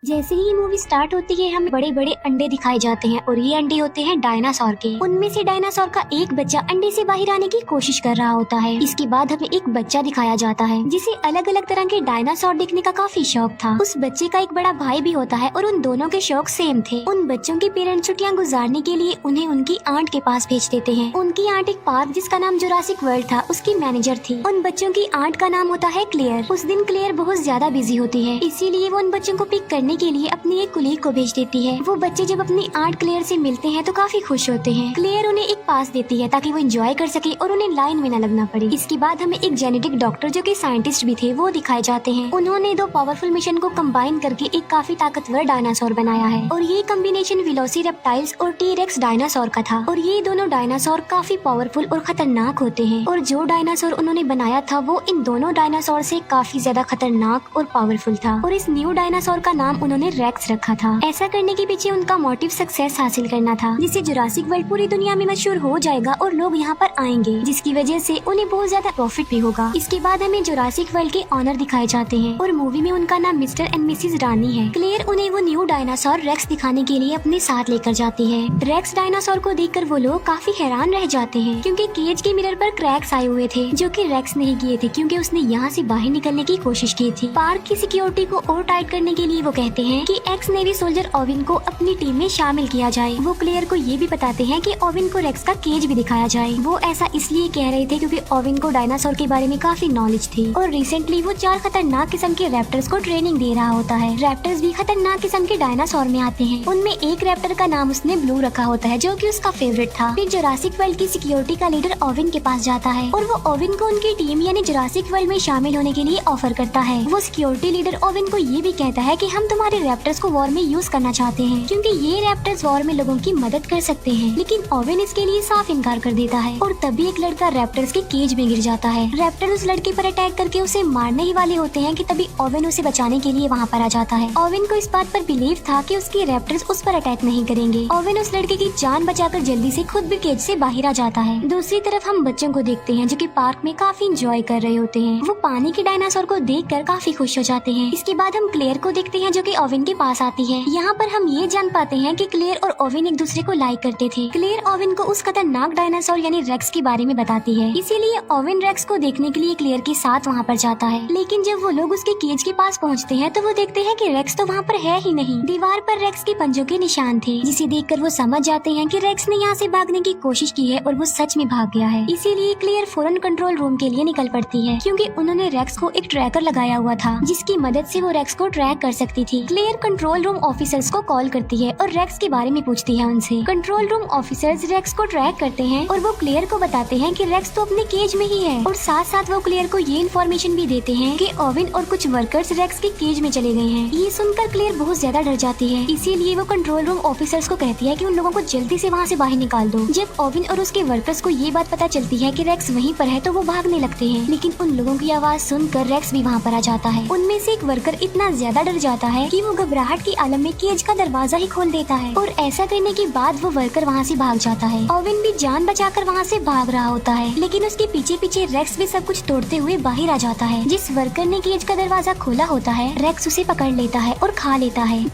जैसे ही movie start होती है हमें बड़े बड़े अंडे दिखाए जाते हैं और ये अंडे होते हैं डायनासोर के। उनमें से डायनासोर का एक बच्चा अंडे से बाहर आने की कोशिश कर रहा होता है। इसके बाद हमें एक बच्चा दिखाया जाता है जिसे अलग अलग तरह के डायनासोर देखने का काफी शौक था। उस बच्चे का एक बड़ा भाई भी होता है और उन दोनों के शौक सेम थे। उन बच्चों के पेरेंट्स छुट्टियां गुजारने के लिए उन्हें उनकी आंट के पास भेज देते हैं। उनकी आंट एक पार्क जिसका नाम जुरासिक वर्ल्ड था उसकी मैनेजर थी। उन बच्चों की आंट का नाम होता है क्लेयर। उस दिन क्लेयर बहुत ज्यादा बिजी होती है, इसीलिए वो उन बच्चों को पिक करने के लिए अपनी कुलीग को भेज देती है। वो बच्चे जब अपनी आंट क्लेयर से मिलते हैं तो काफी खुश होते हैं। क्लेयर उन्हें एक पास देती है ताकि वो एंजॉय कर सके और उन्हें लाइन में न लगना पड़े। इसके बाद हमें एक जेनेटिक डॉक्टर जो कि साइंटिस्ट भी थे वो दिखाए जाते हैं। उन्होंने दो पावरफुल मिशन को कंबाइन करके एक काफी ताकतवर डायनासोर बनाया है और ये कॉम्बिनेशन वेलोसिरैप्टाइल्स और टी-रेक्स डायनासोर का था। और ये दोनों डायनासोर काफी पावरफुल और खतरनाक होते हैं और जो डायनासोर उन्होंने बनाया था वो इन दोनों डायनासोर से काफी ज्यादा खतरनाक और पावरफुल था। और इस न्यू डायनासोर का नाम उन्होंने रेक्स रखा था। ऐसा करने के पीछे उनका मोटिव सक्सेस हासिल करना था, जिससे जुरासिक वर्ल्ड पूरी दुनिया में मशहूर हो जाएगा और लोग यहाँ पर आएंगे, जिसकी वजह से उन्हें बहुत ज्यादा प्रॉफिट भी होगा। इसके बाद हमें जुरासिक वर्ल्ड के ऑनर दिखाए जाते हैं और मूवी में उनका नाम मिस्टर एंड मिसेस रानी है। क्लेयर उन्हें वो न्यू डायनासोर रेक्स दिखाने के लिए अपने साथ लेकर जाती है। रेक्स डायनासोर को देखकर वो लोग काफी हैरान रह जाते हैं क्योंकि केज के मिरर पर क्रैक्स आए हुए थे जो कि रेक्स नहीं किए थे क्योंकि उसने यहाँ से बाहर निकलने की कोशिश की थी। पार्क की सिक्योरिटी को और टाइट करने के लिए वो कहते हैं कि एक्स नेवी सोल्जर ओविन को अपनी टीम में शामिल किया जाए। वो क्लेयर को ये भी बताते हैं कि ओविन को रेक्स का केज भी दिखाया जाए। वो ऐसा इसलिए कह रहे थे क्योंकि ओविन को डायनासोर के बारे में काफी नॉलेज थी और रिसेंटली वो 4 खतरनाक किस्म के रैप्टर्स को ट्रेनिंग दे रहा होता है। रैप्टर्स भी खतरनाक किस्म के डायनासोर में आते हैं। उनमें एक रैप्टर का नाम उसने ब्लू रखा होता है जो कि उसका फेवरेट था। फिर जुरासिक वर्ल्ड की सिक्योरिटी का लीडर ओविन के पास जाता है और वो ओविन को उनकी टीम यानी जुरासिक वर्ल्ड में शामिल होने के लिए ऑफर करता है। वो सिक्योरिटी लीडर ओविन को ये भी कहता है कि हम तुम्हारे रैप्टर्स को वॉर में यूज करना चाहते हैं क्योंकि ये रैप्टर्स वॉर में लोगों की मदद कर सकते हैं। लेकिन ओविन इसके लिए साफ इनकार कर देता है और तभी एक लड़का रैप्टर्स के केज में गिर जाता है। रैप्टर उस लड़के पर अटैक करके उसे मारने ही वाले होते हैं कि तभी ओविन उसे बचाने के लिए वहाँ पर आ जाता है। ओविन को इस बात पर बिलीव था कि उसके रैप्टर्स उस पर अटैक नहीं करेंगे। ओविन उस लड़के की जान बचाकर जल्दी से खुद भी केज से बाहर आ जाता है। दूसरी तरफ हम बच्चों को देखते हैं जो कि पार्क में काफी इंजॉय कर रहे होते हैं। वो पानी के डायनासोर को देखकर काफी खुश हो जाते हैं। इसके बाद हम क्लेयर को देखते हैं जो कि ओविन के पास आती है। यहाँ पर हम ये जान पाते हैं कि क्लेयर और ओविन एक दूसरे को लाइक करते थे। क्लेयर ओविन को उस खतरनाक डायनासोर यानी रेक्स के बारे में बताती है, इसीलिए ओविन रेक्स को देखने के लिए क्लेयर के साथ वहाँ पर जाता है। लेकिन जब वो लोग उसके केज के पास पहुँचते हैं तो वो देखते हैं कि रेक्स तो वहाँ पर है ही नहीं। दीवार पर रेक्स के पंजों के निशान थे, जिसे देखकर वो समझ जाते हैं कि रेक्स ने यहाँ से भागने की कोशिश की है और वो सच में भाग गया है। इसीलिए क्लेयर फौरन कंट्रोल रूम के लिए निकल पड़ती है क्योंकि उन्होंने रेक्स को एक ट्रैकर लगाया हुआ था जिसकी मदद से वो रेक्स को ट्रैक कर सकती थी। क्लेयर कंट्रोल रूम ऑफिसर्स को कॉल करती है और रेक्स के बारे में पूछती है उनसे। कंट्रोल रूम ऑफिसर्स रेक्स को ट्रैक करते हैं और वो क्लेयर को बताते हैं कि रेक्स तो अपने केज में ही है और साथ साथ वो क्लेयर को ये इन्फॉर्मेशन भी देते हैं कि ओविन और कुछ वर्कर्स रेक्स के केज में चले गए हैं। ये सुनकर क्लेयर बहुत ज्यादा डर जाती है, इसीलिए वो कंट्रोल रूम ऑफिसर्स को कहती है कि उन लोगों को जल्दी से वहाँ से बाहर निकाल दो। जब ओविन और उसके वर्कर्स को ये बात पता चलती है कि रेक्स वहीं पर है तो वो भागने लगते हैं, लेकिन उन लोगों की आवाज सुनकर रेक्स भी वहाँ पर आ जाता है। उनमें से एक वर्कर इतना ज्यादा डर जाता है कि वो घबराहट की आलम में केज का दरवाजा ही खोल देता है और ऐसा करने के बाद वो वर्कर वहाँ से भाग जाता है। ओविन भी जान बचाकर वहाँ से भाग रहा होता है, लेकिन उसके पीछे पीछे रेक्स भी सब कुछ तोड़ते हुए बाहर आ जाता है। जिस वर्कर ने केज का दरवाजा खोला होता है रेक्स उसे पकड़ लेता है और खा लेता है।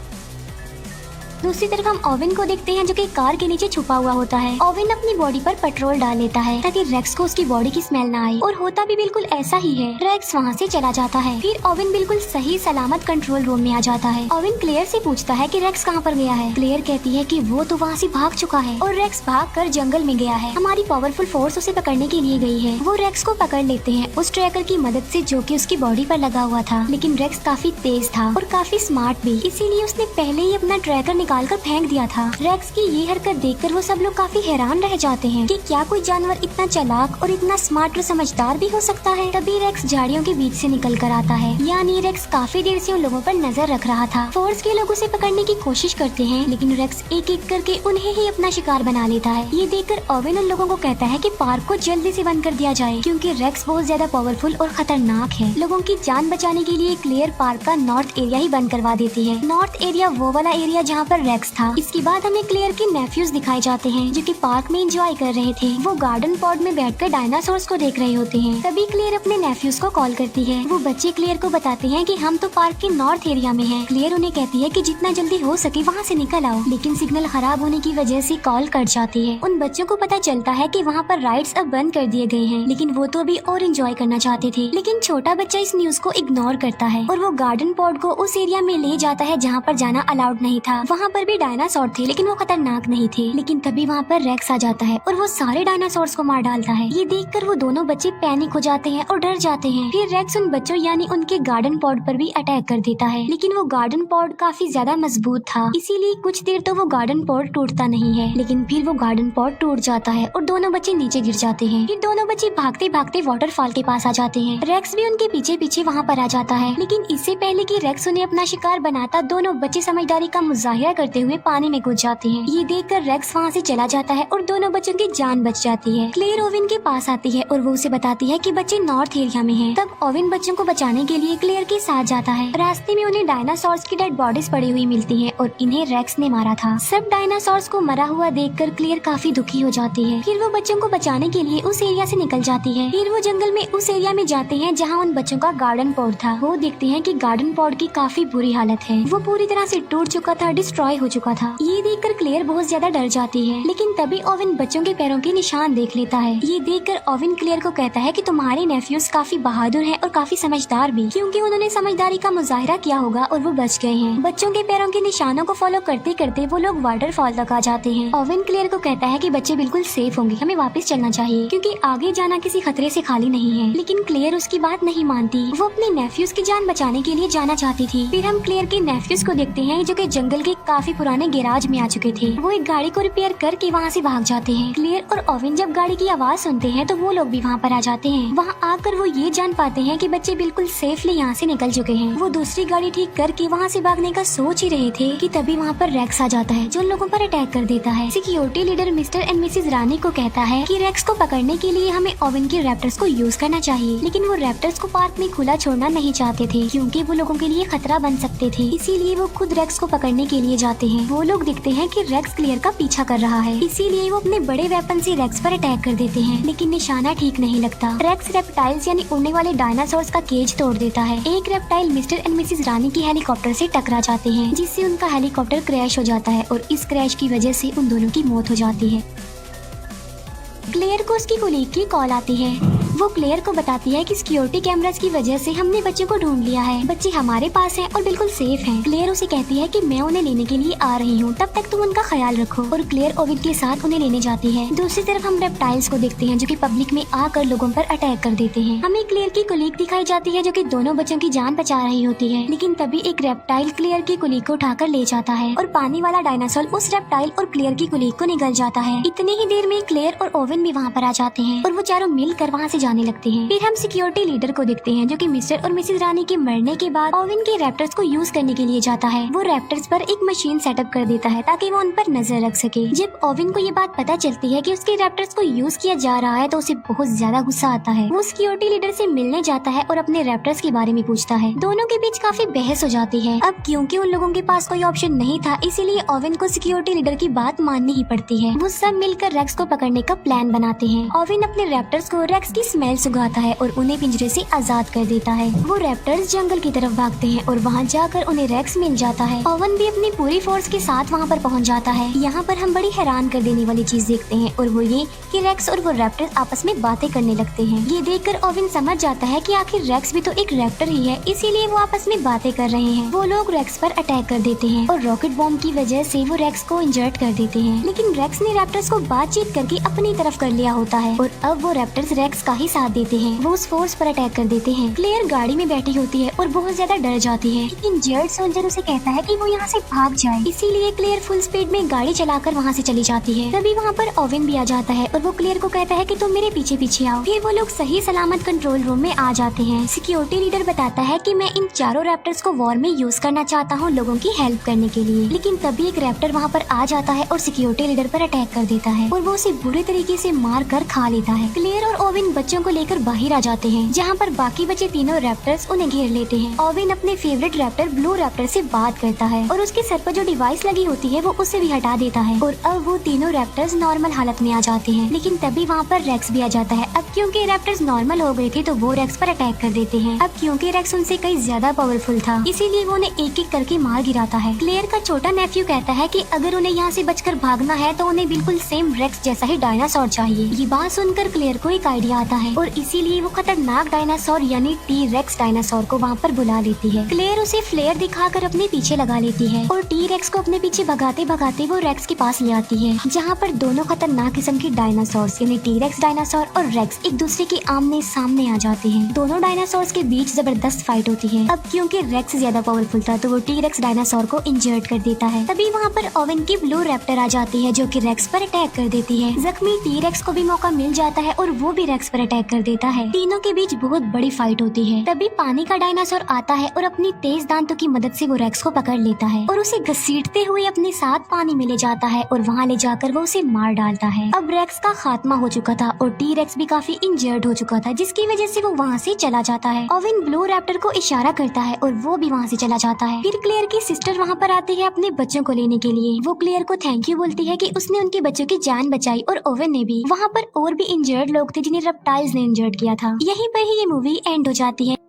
दूसरी तरफ हम ओविन को देखते हैं जो कि कार के नीचे छुपा हुआ होता है। ओविन अपनी बॉडी पर पेट्रोल डाल लेता है ताकि रेक्स को उसकी बॉडी की स्मेल ना आए और होता भी बिल्कुल ऐसा ही है। रेक्स वहाँ से चला जाता है। फिर ओविन बिल्कुल सही सलामत कंट्रोल रूम में आ जाता है। ओविन क्लेयर से पूछता है कि रेक्स कहाँ पर गया है। क्लेयर कहती है कि वो तो वहाँ से भाग चुका है और रेक्स भाग कर जंगल में गया है। हमारी पावरफुल फोर्स उसे पकड़ने के लिए गई है। वो रेक्स को पकड़ लेते हैं उस ट्रैकर की मदद से जो कि उसकी बॉडी पर लगा हुआ था, लेकिन रेक्स काफी तेज था और काफी स्मार्ट भी, इसीलिए उसने पहले ही अपना ट्रैकर निकाल कर फेंक दिया था। रेक्स की ये हरकत देखकर वो सब लोग काफी हैरान रह जाते हैं कि क्या कोई जानवर इतना चालाक और इतना स्मार्ट और समझदार भी हो सकता है। तभी रेक्स झाड़ियों के बीच से निकल कर आता है, यानी रेक्स काफी देर से उन लोगों पर नजर रख रहा था। फोर्स के लोग उसे पकड़ने की कोशिश करते हैं, लेकिन रेक्स एक एक करके उन्हें ही अपना शिकार बना लेता है। ये देखकर ओविन उन लोगों को कहता है कि पार्क को जल्दी से बंद कर दिया जाए क्योंकि रेक्स बहुत ज्यादा पावरफुल और खतरनाक है। लोगों की जान बचाने के लिए क्लेयर पार्क का नॉर्थ एरिया ही बंद करवा देती है। नॉर्थ एरिया वो वाला एरिया जहाँ पर पर रेक्स था। इसके बाद हमें क्लेयर के नेफ्यूज दिखाए जाते हैं जो कि पार्क में एंजॉय कर रहे थे। वो गार्डन पॉड में बैठकर डायनासोर्स को देख रहे होते हैं। तभी क्लेयर अपने नेफ्यूज को कॉल करती है। वो बच्चे क्लेयर को बताते हैं कि हम तो पार्क के नॉर्थ एरिया में हैं। क्लेयर उन्हें कहती है कि जितना जल्दी हो सके वहाँ से निकल आओ, लेकिन सिग्नल खराब होने की वजह से कॉल कट जाती है। उन बच्चों को पता चलता है कि वहाँ पर राइड्स अब बंद कर दिए गए हैं, लेकिन वो तो अभी और एंजॉय करना चाहते थे। लेकिन छोटा बच्चा इस न्यूज को इग्नोर करता है और वो गार्डन पॉड को उस एरिया में ले जाता है जहाँ पर जाना अलाउड नहीं था। वहाँ पर भी डायनासोर थे, लेकिन वो खतरनाक नहीं थे। लेकिन तभी वहाँ पर रेक्स आ जाता है और वो सारे डायनासोर्स को मार डालता है। ये देखकर वो दोनों बच्चे पैनिक हो जाते हैं और डर जाते हैं। फिर रेक्स उन बच्चों यानी उनके गार्डन पॉड पर भी अटैक कर देता है, लेकिन वो गार्डन पॉड काफी ज्यादा मजबूत था, इसीलिए कुछ देर तो वो गार्डन पॉड टूटता नहीं है। लेकिन फिर वो गार्डन पॉड टूट जाता है और दोनों बच्चे नीचे गिर जाते हैं। फिर दोनों बच्चे भागते भागते वाटरफॉल के पास आ जाते हैं। रेक्स भी उनके पीछे पीछे वहाँ पर आ जाता है, लेकिन इससे पहले कि रेक्स उन्हें अपना शिकार बनाता, दोनों बच्चे समझदारी का मुजाहिरा करते हुए पानी में कूद जाते हैं। ये देखकर रेक्स वहाँ से चला जाता है और दोनों बच्चों की जान बच जाती है। क्लेयर ओविन के पास आती है और वो उसे बताती है कि बच्चे नॉर्थ एरिया में हैं। तब ओविन बच्चों को बचाने के लिए क्लेयर के साथ जाता है। रास्ते में उन्हें डायनासोर्स की डेड बॉडीज पड़ी हुई मिलती हैं और इन्हें रेक्स ने मारा था। सब डायनासोर्स को मरा हुआ देखकर क्लेयर काफी दुखी हो जाती है। फिर वो बच्चों को बचाने के लिए उस एरिया से निकल जाती है। फिर वो जंगल में उस एरिया में जाते हैं जहाँ उन बच्चों का गार्डन पॉड था। वो देखते हैं कि गार्डन पॉड की काफी बुरी हालत है, वो पूरी तरह से टूट चुका था, डिस्ट्रॉय हो चुका था। ये देखकर क्लेयर बहुत ज्यादा डर जाती है, लेकिन तभी ओविन बच्चों के पैरों के निशान देख लेता है। ये देखकर ओविन क्लेयर को कहता है कि तुम्हारे नेफ्यूज काफी बहादुर हैं और काफी समझदार भी, क्योंकि उन्होंने समझदारी का मुजाहिरा किया होगा और वो बच गए हैं। बच्चों के पैरों के निशानों को फॉलो करते करते वो लोग वाटरफॉल तक आ जाते हैं। ओविन क्लेयर को कहता है कि बच्चे बिल्कुल सेफ होंगे, हमें वापस चलना चाहिए क्योंकि आगे जाना किसी खतरे से खाली नहीं है। लेकिन क्लेयर उसकी बात नहीं मानती, वो अपने नेफ्यूज की जान बचाने के लिए जाना चाहती थी। फिर हम क्लेयर के नेफ्यूज को देखते हैं जो कि जंगल के काफी पुराने गैराज में आ चुके थे। वो एक गाड़ी को रिपेयर करके वहाँ से भाग जाते हैं। क्लेयर और ओविन जब गाड़ी की आवाज सुनते हैं तो वो लोग भी वहाँ पर आ जाते हैं। वहाँ आकर वो ये जान पाते हैं कि बच्चे बिल्कुल सेफली यहाँ से निकल चुके हैं। वो दूसरी गाड़ी ठीक करके वहाँ से भागने का सोच ही रहे थे कि तभी वहाँ पर रेक्स आ जाता है जो उन लोगों पर अटैक कर देता है। Security leader Mr and Mrs Rani को कहता है कि रेक्स को पकड़ने के लिए हमें ओविन के रैप्टर्स को यूज करना चाहिए, लेकिन वो रैप्टर्स को पार्क में खुला छोड़ना नहीं चाहते थे क्योंकि वो लोगों के लिए खतरा बन सकते थे। इसीलिए वो खुद रेक्स को पकड़ने के लिए जाते हैं। वो लोग देखते हैं कि रेक्स क्लेयर का पीछा कर रहा है, इसीलिए वो अपने बड़े वेपन से रेक्स पर अटैक कर देते हैं, लेकिन निशाना ठीक नहीं लगता। रेक्स रेप्टाइल्स यानी उड़ने वाले डायनासोर्स का केज तोड़ देता है। एक रेप्टाइल मिस्टर एंड मिसेज रानी की हेलीकॉप्टर से टकरा जाते हैं, जिससे उनका हेलीकॉप्टर क्रैश हो जाता है और इस क्रैश की वजह से उन दोनों की मौत हो जाती है। क्लेयर को उसकी कोलीग की कॉल आती है। वो क्लेयर को बताती है कि सिक्योरिटी कैमरास की वजह से हमने बच्चों को ढूंढ लिया है, बच्चे हमारे पास हैं और बिल्कुल सेफ हैं। क्लेयर उसे कहती है कि मैं उन्हें लेने के लिए आ रही हूँ, तब तक तुम उनका ख्याल रखो, और क्लेयर ओविन के साथ उन्हें लेने जाती है। दूसरी तरफ हम रेप्टाइल्स को देखते हैं जो कि पब्लिक में आकर लोगों पर अटैक कर देते हैं। हमें क्लेयर की कोलीग दिखाई जाती है जो कि दोनों बच्चों की जान बचा रही होती है, लेकिन तभी एक रेप्टाइल क्लेयर की कोलीग को उठाकर ले जाता है और पानी वाला डायनासोर उस रेप्टाइल और क्लेयर की कोलीग को निगल जाता है। इतनी ही देर में क्लेयर और ओविन भी वहाँ पर आ जाते हैं और वो चारों मिलकर वहाँ से जाने लगते हैं। फिर हम सिक्योरिटी लीडर को देखते हैं जो कि मिस्टर और मिसेज रानी के मरने के बाद ओविन के रैप्टर्स को यूज करने के लिए जाता है। वो रैप्टर्स पर एक मशीन सेटअप कर देता है ताकि वो उन पर नजर रख सके। जब ओविन को ये बात पता चलती है कि उसके रैप्टर्स को यूज किया जा रहा है तो उसे बहुत ज्यादा गुस्सा आता है। वो सिक्योरिटी लीडर से मिलने जाता है और अपने रैप्टर्स के बारे में पूछता है। दोनों के बीच काफी बहस हो जाती है। अब क्योंकि उन लोगों के पास कोई ऑप्शन नहीं था, इसीलिए ओविन को सिक्योरिटी लीडर की बात माननी ही पड़ती है। वो सब मिलकर रेक्स को पकड़ने का प्लान बनाते हैं। ओविन अपने रैप्टर्स को रेक्स की स्मेल सुंघाता है और उन्हें पिंजरे से आजाद कर देता है। वो रैप्टर्स जंगल की तरफ भागते हैं और वहाँ जाकर उन्हें रेक्स मिल जाता है। ओवन भी अपनी पूरी फोर्स के साथ वहाँ पर पहुँच जाता है। यहाँ पर हम बड़ी हैरान कर देने वाली चीज देखते हैं और वो ये कि रेक्स और वो रैप्टर्स आपस में बातें करने लगते हैं। ये देखकर ओवन समझ जाता है कि आखिर रेक्स भी तो एक रैप्टर ही है, इसीलिए वो आपस में बातें कर रहे हैं। वो लोग रेक्स पर अटैक कर देते हैं और रॉकेट बॉम्ब की वजह से वो रेक्स को इंजर्ड कर देते हैं, लेकिन रेक्स ने रैप्टर्स को बातचीत करके अपनी तरफ कर लिया होता है और अब वो रैप्टर्स रेक्स का ही साथ देते हैं। वो उस फोर्स पर अटैक कर देते हैं। क्लेयर गाड़ी में बैठी होती है और बहुत ज्यादा डर जाती है, लेकिन जेड सोल्जर उसे कहता है कि वो यहाँ से भाग जाए, इसीलिए क्लेयर फुल स्पीड में गाड़ी चलाकर वहाँ से चली जाती है। तभी वहाँ पर ओविन भी आ जाता है और वो क्लेयर को कहता है कि तुम मेरे पीछे पीछे आओ। फिर वो लोग सही सलामत कंट्रोल रूम में आ जाते हैं। सिक्योरिटी लीडर बताता है कि मैं इन चारों रैप्टर्स को वॉर में यूज करना चाहता हूँ लोगों की हेल्प करने के लिए, लेकिन तभी एक रैप्टर वहाँ पर आ जाता है और सिक्योरिटी लीडर पर अटैक कर देता है और वो उसे बुरे तरीके से मार कर खा लेता है। क्लेयर और ओविन बच्चों बच्चों को लेकर बाहर आ जाते हैं, जहाँ पर बाकी बचे तीनों रैप्टर्स उन्हें घेर लेते हैं। ओवेन अपने फेवरेट रैप्टर ब्लू रैप्टर से बात करता है और उसके सर पर जो डिवाइस लगी होती है वो उसे भी हटा देता है और अब वो तीनों रैप्टर्स नॉर्मल हालत में आ जाते हैं। लेकिन तभी वहाँ पर रेक्स भी आ जाता है। अब क्योंकि रैप्टर्स नॉर्मल हो गए थे तो वो रेक्स पर अटैक कर देते हैं। अब क्योंकि रेक्स उनसे कई ज्यादा पावरफुल था, इसीलिए वो उन्हें एक एक करके मार गिराता है। क्लेयर का छोटा नेफ्यू कहता है कि अगर उन्हें यहाँ से बचकर भागना है तो उन्हें बिल्कुल सेम रेक्स जैसा ही डायनासोर चाहिए। ये बात सुनकर क्लेयर को एक आइडिया आता है और इसीलिए वो खतरनाक डायनासोर यानी टी रेक्स डायनासोर को वहाँ पर बुला लेती है। क्लेयर उसे फ्लेयर दिखाकर अपने पीछे लगा लेती है और टी रेक्स को अपने पीछे भगाते भगाते वो रेक्स के पास ले आती है, जहाँ पर दोनों खतरनाक किस्म की डायनासोर्स यानी टी रेक्स डायनासोर और रेक्स एक दूसरे के आमने सामने आ जाते हैं। दोनों डायनासोर्स के बीच जबरदस्त फाइट होती है। अब क्योंकि रेक्स ज्यादा पावरफुल था तो वो टी रेक्स डायनासोर को इंजर्ड कर देता है। तभी वहाँ पर ओवेन की ब्लू रैप्टर आ जाती है जो कि रेक्स पर अटैक कर देती है। जख्मी टी रेक्स को भी मौका मिल जाता है और वो भी रेक्स पर अटैक कर देता है। तीनों के बीच बहुत बड़ी फाइट होती है। तभी पानी का डायनासोर आता है और अपनी तेज दांतों की मदद से वो रेक्स को पकड़ लेता है और उसे घसीटते हुए अपने साथ पानी में ले जाता है और वहाँ ले जाकर वो उसे मार डालता है। अब रेक्स का खात्मा हो चुका था और टी रेक्स भी काफी इंजर्ड हो चुका था, जिसकी वजह से वो वहाँ से चला जाता है। ओवेन ब्लू रैप्टर को इशारा करता है और वो भी वहाँ से चला जाता है। फिर क्लेयर की सिस्टर वहाँ पर आती है अपने बच्चों को लेने के लिए। वो क्लेयर को थैंक यू बोलती है कि उसने उनके बच्चों की जान बचाई और ओवेन ने भी। वहाँ पर और भी इंजर्ड लोग थे जिन्हें रेप्टाइल्स ने इंजर्ड किया था। यहीं पर ही ये मूवी एंड हो जाती है।